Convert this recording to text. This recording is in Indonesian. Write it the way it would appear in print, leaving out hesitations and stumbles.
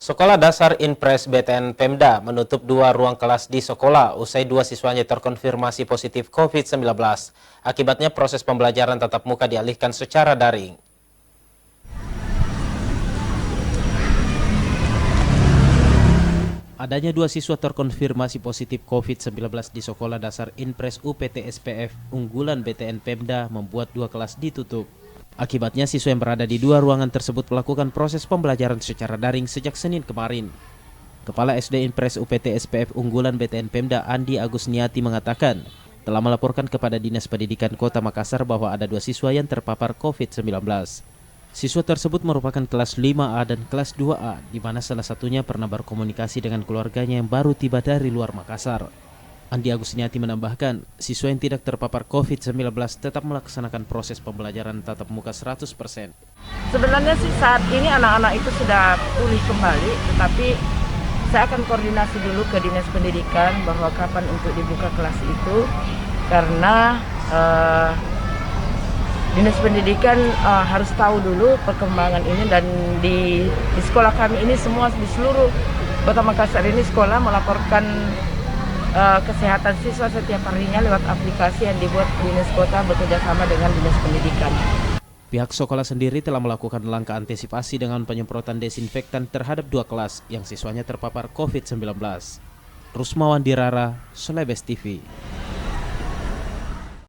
Sekolah Dasar Inpres BTN Pemda menutup 2 ruang kelas di sekolah usai 2 siswanya terkonfirmasi positif COVID-19. Akibatnya proses pembelajaran tatap muka dialihkan secara daring. Adanya 2 siswa terkonfirmasi positif COVID-19 di Sekolah Dasar Inpres UPT SPF unggulan BTN Pemda membuat 2 kelas ditutup. Akibatnya siswa yang berada di 2 ruangan tersebut melakukan proses pembelajaran secara daring sejak Senin kemarin. Kepala SD Inpres UPT SPF unggulan BTN Pemda Andi Agusniati mengatakan telah melaporkan kepada Dinas Pendidikan Kota Makassar bahwa ada 2 siswa yang terpapar COVID-19. Siswa tersebut merupakan kelas 5A dan kelas 2A, di mana salah satunya pernah berkomunikasi dengan keluarganya yang baru tiba dari luar Makassar. Andi Agusniati menambahkan, siswa yang tidak terpapar COVID-19 tetap melaksanakan proses pembelajaran tatap muka 100%. Sebenarnya sih saat ini anak-anak itu sudah pulih kembali, tetapi saya akan koordinasi dulu ke Dinas Pendidikan bahwa kapan untuk dibuka kelas itu, karena Dinas Pendidikan harus tahu dulu perkembangan ini, dan di sekolah kami ini semua di seluruh Kota Makassar ini sekolah melaporkan kesehatan siswa setiap harinya lewat aplikasi yang dibuat Dinas Kota bekerjasama dengan Dinas Pendidikan. Pihak sekolah sendiri telah melakukan langkah antisipasi dengan penyemprotan desinfektan terhadap 2 kelas yang siswanya terpapar COVID-19. Rusmawan Dirara, Solebes TV.